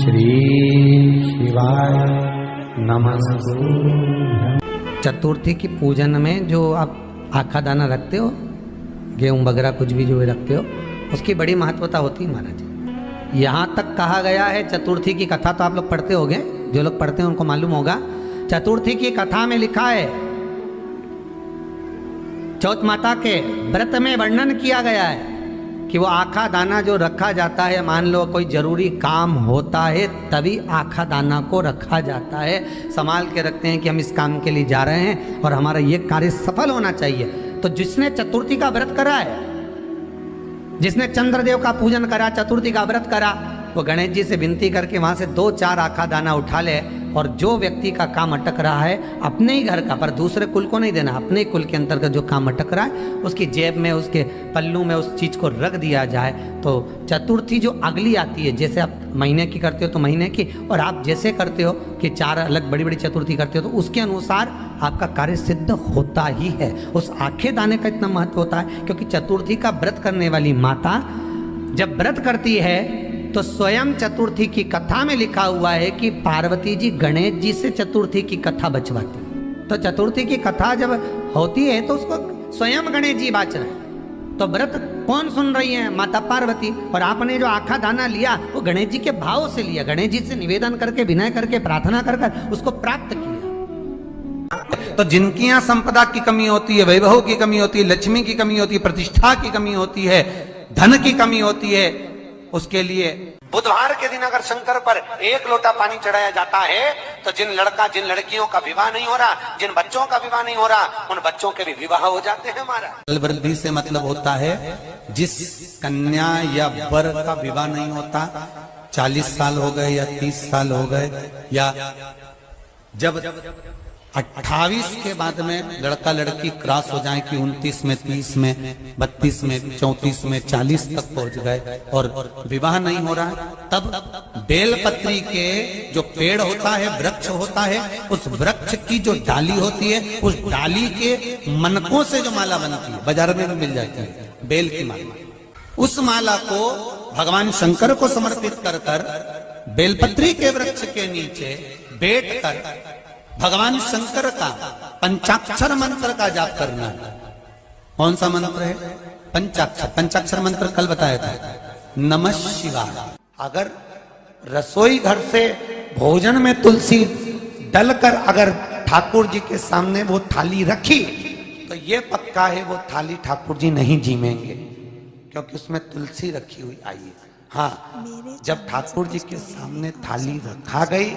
श्री शिवाय नमस्तु। चतुर्थी की पूजन में जो आप आखा दाना रखते हो, गेहूं वगैरह कुछ भी जो रखते हो, उसकी बड़ी महत्वता होती है महाराज। यहाँ तक कहा गया है, चतुर्थी की कथा तो आप लोग पढ़ते होंगे, जो लोग पढ़ते हैं उनको मालूम होगा। चतुर्थी की कथा में लिखा है, चौथ माता के व्रत में वर्णन किया गया है कि वो आखा दाना जो रखा जाता है, मान लो कोई जरूरी काम होता है तभी आखा दाना को रखा जाता है, संभाल के रखते हैं कि हम इस काम के लिए जा रहे हैं और हमारा ये कार्य सफल होना चाहिए। तो जिसने चतुर्थी का व्रत करा है, जिसने चंद्रदेव का पूजन करा, चतुर्थी का व्रत करा, वो गणेश जी से विनती करके वहां से 2-4 आखा दाना उठा ले, और जो व्यक्ति का काम अटक रहा है अपने ही घर का, पर दूसरे कुल को नहीं देना, अपने ही कुल के अंतर्गत जो काम अटक रहा है उसकी जेब में, उसके पल्लू में उस चीज को रख दिया जाए। तो चतुर्थी जो अगली आती है, जैसे आप महीने की करते हो तो महीने की, और आप जैसे करते हो कि 4 अलग बड़ी बड़ी चतुर्थी करते हो, तो उसके अनुसार आपका कार्य सिद्ध होता ही है। उस आखे दाने का इतना महत्व होता है क्योंकि चतुर्थी का व्रत करने वाली माता जब व्रत करती है तो स्वयं चतुर्थी की कथा में लिखा हुआ है कि पार्वती जी गणेश जी से चतुर्थी की कथा बचवाती। तो चतुर्थी की कथा जब होती है तो उसको स्वयं गणेश जी बाच रहे हैं। तो व्रत कौन सुन रही है? माता पार्वती। और आपने जो आखा दाना लिया वो गणेश जी के भाव से लिया, गणेश जी से निवेदन करके, विनय करके, प्रार्थना कर उसको प्राप्त किया। तो जिनकी यहाँ संपदा की कमी होती है, वैभव की कमी होती है, लक्ष्मी की कमी होती है, प्रतिष्ठा की कमी होती है, धन की कमी होती है, उसके लिए बुधवार के दिन अगर शंकर पर 1 लोटा पानी चढ़ाया जाता है तो जिन लड़कियों का विवाह नहीं हो रहा, जिन बच्चों का विवाह नहीं हो रहा, उन बच्चों के भी विवाह हो जाते हैं। हमारा वृद्धि से मतलब होता है जिस कन्या या वर का विवाह नहीं होता, 40 साल हो गए या 30 साल हो गए, या जब 28 के बाद में लड़का लड़की क्रॉस हो जाए कि 29 में, 30 में, 32 में, 34 में, 40 तक पहुंच गए और विवाह नहीं हो रहा है, तब बेलपत्री के जो पेड़ होता है, वृक्ष होता है, उस वृक्ष की जो डाली होती है, उस डाली के मनकों से जो माला बनती है, बाजार में भी मिल जाती है बेल की माला, उस माला को भगवान शंकर को समर्पित कर कर बेलपत्री के वृक्ष के नीचे बैठ कर भगवान शंकर का पंचाक्षर मंत्र का जाप करना है। कौन सा मंत्र है? पंचाक्षर। पंचाक्षर मंत्र कल बताया था, नमः शिवाय। अगर रसोई घर से भोजन में तुलसी डलकर अगर ठाकुर जी के सामने वो थाली रखी तो ये पक्का है वो थाली ठाकुर जी नहीं जीमेंगे, क्योंकि उसमें तुलसी रखी हुई आई है। हाँ, जब ठाकुर जी के सामने थाली रखा गई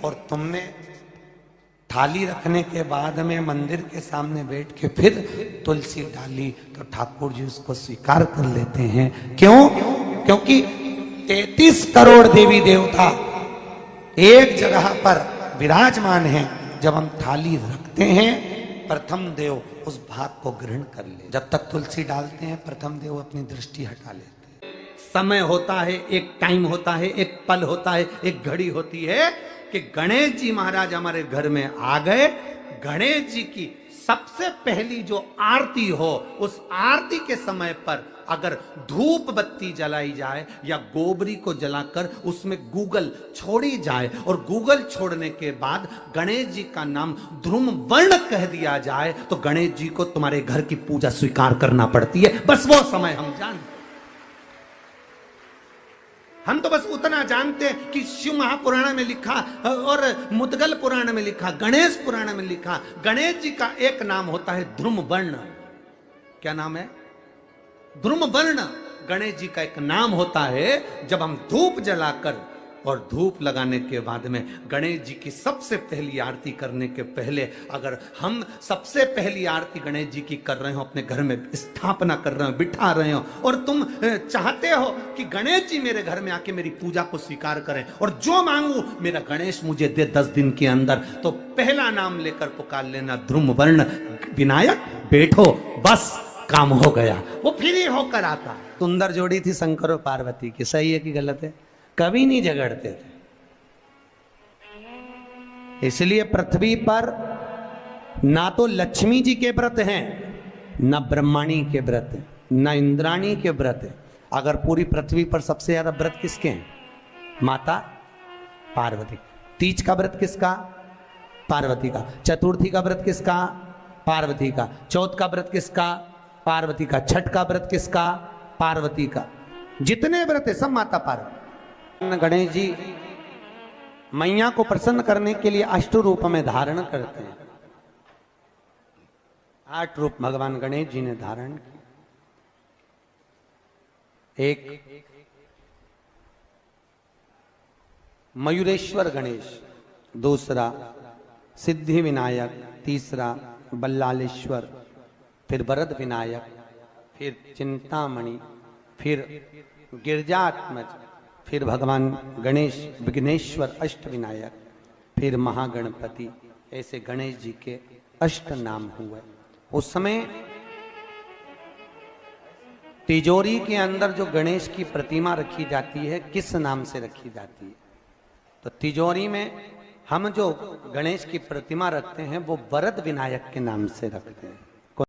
और तुमने थाली रखने के बाद में मंदिर के सामने बैठ के फिर तुलसी डाली तो ठाकुर जी उसको स्वीकार कर लेते हैं। क्यों? क्योंकि 33 करोड़ देवी देवता एक जगह पर विराजमान हैं। जब हम थाली रखते हैं, प्रथम देव उस भाग को ग्रहण कर ले। जब तक तुलसी डालते हैं, प्रथम देव अपनी दृष्टि हटा लेते हैं। समय होता है, एक टाइम होता है, एक पल होता है, एक घड़ी होती है कि गणेश जी महाराज हमारे घर में आ गए। गणेश जी की सबसे पहली जो आरती हो, उस आरती के समय पर अगर धूप बत्ती जलाई जाए या गोबरी को जलाकर उसमें गूगल छोड़ी जाए और गूगल छोड़ने के बाद गणेश जी का नाम ध्रुम वर्ण कह दिया जाए तो गणेश जी को तुम्हारे घर की पूजा स्वीकार करना पड़ती है। बस वो समय हम जानते, हम तो बस उतना जानते हैं कि शिव महापुराण में लिखा और मुद्गल पुराण में लिखा, गणेश पुराण में लिखा, गणेश जी का एक नाम होता है ध्रुम वर्ण। क्या नाम है? ध्रुम वर्ण गणेश जी का एक नाम होता है। जब हम धूप जलाकर और धूप लगाने के बाद में गणेश जी की सबसे पहली आरती करने के पहले अगर हम सबसे पहली आरती गणेश जी की कर रहे हो, अपने घर में स्थापना कर रहे हो, बिठा रहे हो, और तुम चाहते हो कि गणेश जी मेरे घर में आके मेरी पूजा को स्वीकार करें और जो मांगू मेरा गणेश मुझे दे 10 दिन के अंदर, तो पहला नाम लेकर पुकार लेना ध्रुम वर्ण विनायक, बैठो, बस काम हो गया। वो फिर ही होकर आता। सुंदर जोड़ी थी शंकर और पार्वती की, सही है कि गलत है? कभी नहीं झगड़ते थे। इसलिए पृथ्वी पर ना तो लक्ष्मी जी के व्रत हैं, ना ब्रह्माणी के व्रत हैं, ना इंद्राणी के व्रत हैं। अगर पूरी पृथ्वी पर सबसे ज्यादा व्रत किसके हैं? माता पार्वती। तीज का व्रत किसका? पार्वती का। चतुर्थी का व्रत किसका? पार्वती का। चौथ का व्रत किसका? पार्वती का। छठ का व्रत किसका? पार्वती का। जितने व्रत है सब माता पार्वती। गणेश जी मैया को प्रसन्न करने के लिए अष्ट रूप में धारण करते हैं। 8 रूप भगवान गणेश जी ने धारण किए। एक मयूरेश्वर गणेश, दूसरा सिद्धि विनायक, तीसरा बल्लालेश्वर, फिर वरद विनायक, फिर चिंतामणि, फिर गिरजात्मज, फिर भगवान गणेश विघ्नेश्वर अष्ट विनायक, फिर महागणपति। ऐसे गणेश जी के अष्ट नाम हुए। उस समय तिजोरी के अंदर जो गणेश की प्रतिमा रखी जाती है किस नाम से रखी जाती है? तो तिजोरी में हम जो गणेश की प्रतिमा रखते हैं वो वरद विनायक के नाम से रखते हैं।